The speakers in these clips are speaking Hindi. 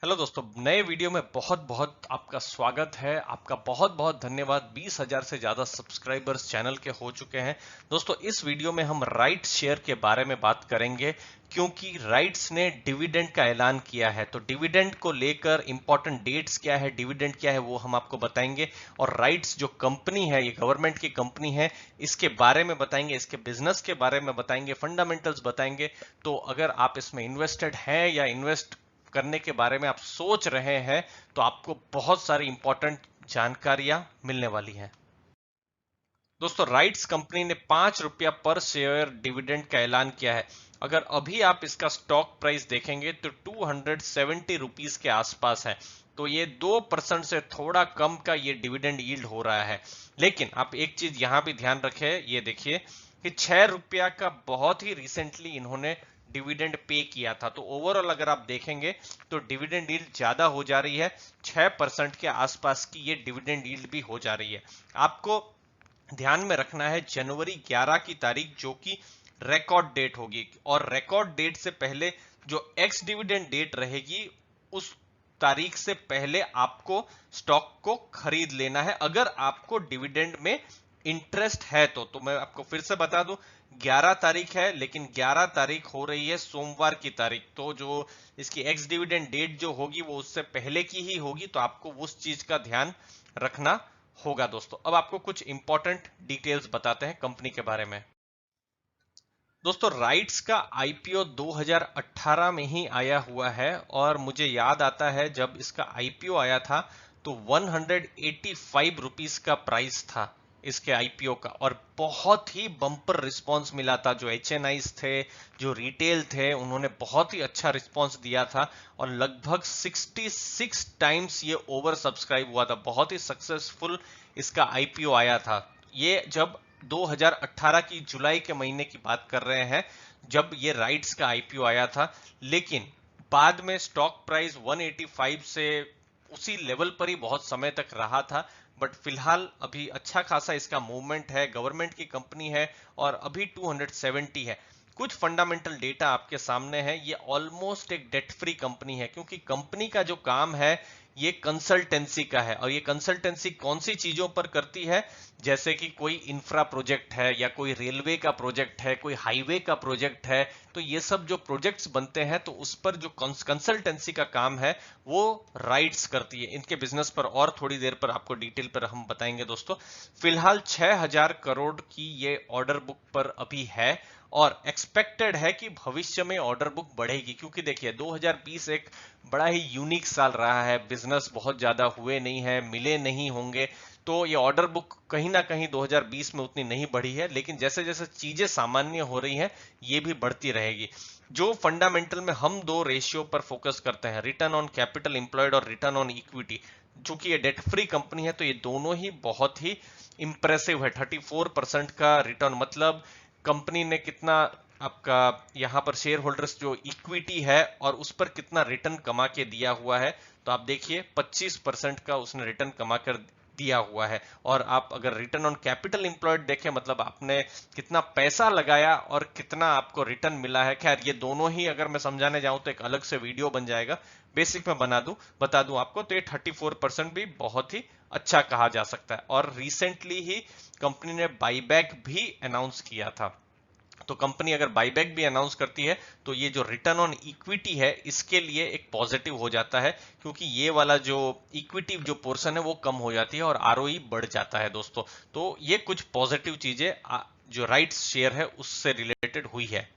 हेलो दोस्तों, नए वीडियो में बहुत बहुत आपका स्वागत है। आपका बहुत बहुत धन्यवाद। 20,000 से ज़्यादा सब्सक्राइबर्स चैनल के हो चुके हैं। दोस्तों, इस वीडियो में हम राइट्स शेयर के बारे में बात करेंगे क्योंकि राइट्स ने डिविडेंड का ऐलान किया है। तो डिविडेंड को लेकर इंपॉर्टेंट डेट्स क्या है, डिविडेंड क्या है, वो हम आपको बताएंगे। और राइट्स जो कंपनी है, ये गवर्नमेंट की कंपनी है, इसके बारे में बताएंगे, इसके बिजनेस के बारे में बताएंगे, फंडामेंटल्स बताएंगे। तो अगर आप इसमें इन्वेस्टेड हैं या इन्वेस्ट करने के बारे में आप सोच रहे हैं तो आपको बहुत सारी इंपॉर्टेंट जानकारियां मिलने वाली हैं। दोस्तों, राइट्स कंपनी ने ₹5 पर शेयर डिविडेंड का ऐलान किया है। अगर अभी आप इसका स्टॉक प्राइस देखेंगे तो ₹270 के आसपास है। तो ये 2% से थोड़ा कम का ये डिविडेंड यील्ड हो रहा है। लेकिन आप एक चीज यहां भी ध्यान रखें, ये देखिए कि ₹6 का बहुत ही रिसेंटली इन्होंने डिविडेंड पे किया था। तो ओवरऑल अगर आप देखेंगे तो डिविडेंड यील्ड ज्यादा हो जा रही है। 6% के आसपास की ये डिविडेंड यील्ड भी हो जा रही है। आपको ध्यान में रखना है जनवरी 11 की तारीख, जो कि रिकॉर्ड डेट होगी। और रिकॉर्ड डेट से पहले जो एक्स डिविडेंड डेट रहेगी, उस तारीख से पहले आपको स्टॉक को खरीद लेना है अगर आपको डिविडेंड में इंटरेस्ट है। तो मैं आपको फिर से बता दूं, 11 तारीख है, लेकिन 11 तारीख हो रही है सोमवार की तारीख। तो जो इसकी एक्स डिविडेंड डेट जो होगी वो उससे पहले की ही होगी। तो आपको उस चीज का ध्यान रखना होगा। दोस्तों, अब आपको कुछ इंपॉर्टेंट डिटेल्स बताते हैं कंपनी के बारे में। दोस्तों, राइट्स का आईपीओ 2018 में ही आया हुआ है। और मुझे याद आता है जब इसका आईपीओ आया था तो ₹185 का प्राइस था इसके आईपीओ का। और बहुत ही बम्पर रिस्पांस मिला था। जो एचएनआईज थे, जो रिटेल थे, उन्होंने बहुत ही अच्छा रिस्पांस दिया था। और लगभग 66 टाइम्स ये ओवर सब्सक्राइब हुआ था। बहुत ही सक्सेसफुल इसका आईपीओ आया था। ये जब 2018 की जुलाई के महीने की बात कर रहे हैं, जब ये राइट्स का आईपीओ आया था। लेकिन बाद में स्टॉक प्राइस 185 से उसी लेवल पर ही बहुत समय तक रहा था। बट फिलहाल अभी अच्छा खासा इसका मूवमेंट है। गवर्नमेंट की कंपनी है और अभी 270 है। कुछ फंडामेंटल डेटा आपके सामने है। ये ऑलमोस्ट एक डेट फ्री कंपनी है क्योंकि कंपनी का जो काम है ये कंसल्टेंसी का है। और ये कंसल्टेंसी कौन सी चीजों पर करती है, जैसे कि कोई इंफ्रा प्रोजेक्ट है या कोई रेलवे का प्रोजेक्ट है, कोई हाईवे का प्रोजेक्ट है। तो ये सब जो प्रोजेक्ट्स बनते हैं तो उस पर जो कंसल्टेंसी का काम है वो राइट्स करती है। इनके बिजनेस पर और थोड़ी देर पर आपको डिटेल पर हम बताएंगे। दोस्तों, फिलहाल 6,000 करोड़ की ये ऑर्डर बुक पर अभी है। और एक्सपेक्टेड है कि भविष्य में ऑर्डर बुक बढ़ेगी क्योंकि देखिए 2020 एक बड़ा ही यूनिक साल रहा है। बिजनेस बहुत ज्यादा हुए नहीं है, मिले नहीं होंगे। तो ये ऑर्डर बुक कहीं ना कहीं 2020 में उतनी नहीं बढ़ी है। लेकिन जैसे जैसे चीजें सामान्य हो रही हैं, ये भी बढ़ती रहेगी। जो फंडामेंटल में हम दो रेशियो पर फोकस करते हैं, रिटर्न ऑन कैपिटल एम्प्लॉयड और रिटर्न ऑन इक्विटी, चूंकि ये डेट फ्री कंपनी है तो ये दोनों ही बहुत ही इंप्रेसिव है। 34% का रिटर्न, मतलब कंपनी ने कितना आपका यहां पर शेयर होल्डर्स जो इक्विटी है और उस पर कितना रिटर्न कमा के दिया हुआ है। तो आप देखिए 25% का उसने रिटर्न कमा कर दिया हुआ है। और आप अगर रिटर्न ऑन कैपिटल इंप्लॉयड देखें, मतलब आपने कितना पैसा लगाया और कितना आपको रिटर्न मिला है। खैर, ये दोनों ही अगर मैं समझाने जाऊं तो एक अलग से वीडियो बन जाएगा। बेसिक में बता दूं आपको, तो ये 34% भी बहुत ही अच्छा कहा जा सकता है। और रिसेंटली ही कंपनी ने बाईबैक भी अनाउंस किया था। तो कंपनी अगर बाईबैक भी अनाउंस करती है तो ये जो रिटर्न ऑन इक्विटी है इसके लिए एक पॉजिटिव हो जाता है, क्योंकि ये वाला जो इक्विटी जो पोर्शन है वो कम हो जाती है और आरओई बढ़ जाता है। दोस्तों, तो ये कुछ पॉजिटिव चीजें जो राइट्स शेयर है उससे रिलेटेड हुई है।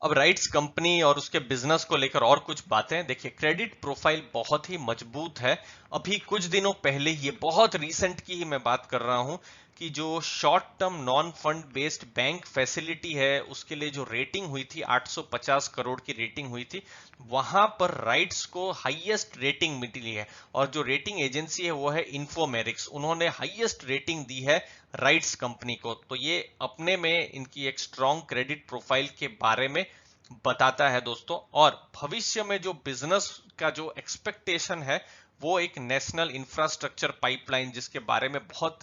अब राइट्स कंपनी और उसके बिजनेस को लेकर और कुछ बातें देखिए। क्रेडिट प्रोफाइल बहुत ही मजबूत है। अभी कुछ दिनों पहले, ये बहुत रीसेंट की ही मैं बात कर रहा हूं, कि जो short term non fund based bank facility है उसके लिए जो रेटिंग हुई थी, 850 करोड़ की रेटिंग हुई थी, वहां पर राइट्स को हाईएस्ट रेटिंग मिली है। और जो रेटिंग एजेंसी है वो है इन्फोमेरिक्स, उन्होंने हाईएस्ट रेटिंग दी है राइट्स कंपनी को। तो ये अपने में इनकी एक स्ट्रॉन्ग क्रेडिट प्रोफाइल के बारे में बताता है। दोस्तों, और भविष्य में जो बिजनेस का जो एक्सपेक्टेशन है वो एक नेशनल इंफ्रास्ट्रक्चर पाइपलाइन, जिसके बारे में बहुत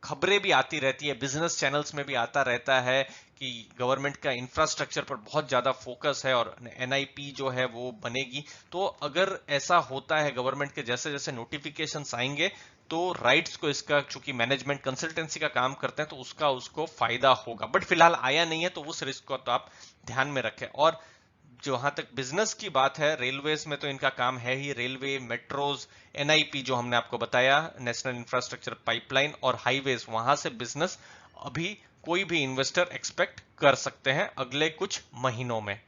खबरें भी आती रहती है, बिजनेस चैनल्स में भी आता रहता है कि गवर्नमेंट का इंफ्रास्ट्रक्चर पर बहुत ज़्यादा फोकस है और NIP जो है वो बनेगी। तो अगर ऐसा होता है, गवर्नमेंट के जैसे जैसे नोटिफिकेशंस आएंगे तो राइट्स को, इसका चूंकि मैनेजमेंट कंसल्टेंसी का काम करते हैं तो उसको फायदा होगा। बट फिलहाल आया नहीं है, तो उस रिस्क को तो आप ध्यान में रखें। और जहां तक बिजनेस की बात है, रेलवेज में तो इनका काम है ही, रेलवे, मेट्रोज, NIP जो हमने आपको बताया, नेशनल इंफ्रास्ट्रक्चर पाइपलाइन, और हाईवेज, वहां से बिजनेस अभी कोई भी इन्वेस्टर एक्सपेक्ट कर सकते हैं अगले कुछ महीनों में।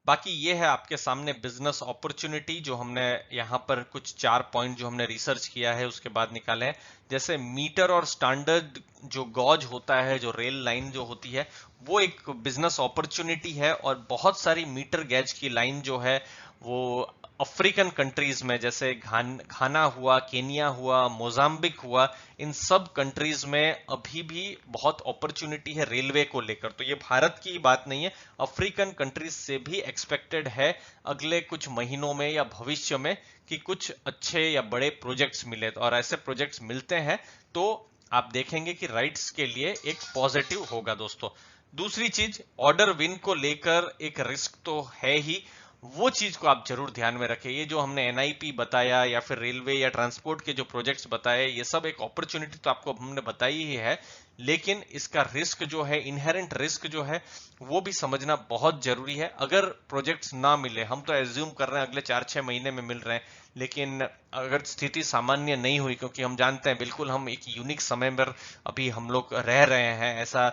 बाकी ये है आपके सामने बिजनेस अपॉर्चुनिटी, जो हमने यहाँ पर कुछ 4 पॉइंट जो हमने रिसर्च किया है उसके बाद निकाले हैं। जैसे मीटर और स्टैंडर्ड जो गॉज होता है, जो रेल लाइन जो होती है, वो एक बिजनेस अपॉर्चुनिटी है। और बहुत सारी मीटर गैज की लाइन जो है वो अफ्रीकन कंट्रीज में, जैसे घाना हुआ, केनिया हुआ, मोजाम्बिक हुआ, इन सब कंट्रीज में अभी भी बहुत अपॉर्चुनिटी है रेलवे को लेकर। तो ये भारत की बात नहीं है, अफ्रीकन कंट्रीज से भी एक्सपेक्टेड है अगले कुछ महीनों में या भविष्य में कि कुछ अच्छे या बड़े प्रोजेक्ट्स मिले। और ऐसे प्रोजेक्ट्स मिलते हैं तो आप देखेंगे कि राइट्स के लिए एक पॉजिटिव होगा दोस्तों। दूसरी चीज, ऑर्डर विन को लेकर एक रिस्क तो है ही, वो चीज को आप जरूर ध्यान में रखें। ये जो हमने NIP बताया या फिर रेलवे या ट्रांसपोर्ट के जो प्रोजेक्ट्स बताए, ये सब एक अपॉर्चुनिटी तो आपको हमने बताई ही है, लेकिन इसका रिस्क जो है, इनहेरेंट रिस्क जो है, वो भी समझना बहुत जरूरी है। अगर प्रोजेक्ट्स ना मिले, हम तो एज्यूम कर रहे हैं अगले 4-6 महीने में मिल रहे हैं, लेकिन अगर स्थिति सामान्य नहीं हुई, क्योंकि हम जानते हैं बिल्कुल हम एक यूनिक समय पर अभी हम लोग रह रहे हैं,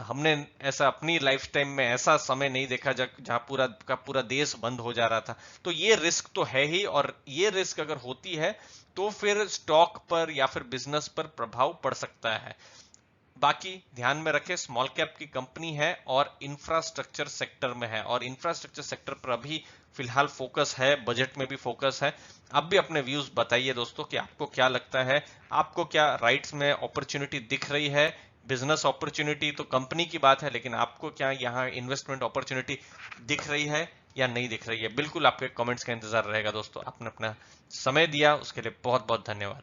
हमने ऐसा अपनी लाइफ टाइम में ऐसा समय नहीं देखा जहां पूरा का पूरा देश बंद हो जा रहा था। तो ये रिस्क तो है ही, और ये रिस्क अगर होती है तो फिर स्टॉक पर या फिर बिजनेस पर प्रभाव पड़ सकता है। बाकी ध्यान में रखें, स्मॉल कैप की कंपनी है और इंफ्रास्ट्रक्चर सेक्टर में है, और इंफ्रास्ट्रक्चर सेक्टर पर अभी फिलहाल फोकस है, बजट में भी फोकस है। आप भी अपने व्यूज बताइए दोस्तों कि आपको क्या लगता है, आपको क्या राइट्स में अपॉर्चुनिटी दिख रही है। बिजनेस अपॉर्चुनिटी तो कंपनी की बात है, लेकिन आपको क्या यहाँ इन्वेस्टमेंट अपॉर्चुनिटी दिख रही है या नहीं दिख रही है? बिल्कुल आपके कमेंट्स का इंतजार रहेगा दोस्तों। आपने अपना समय दिया उसके लिए बहुत बहुत धन्यवाद।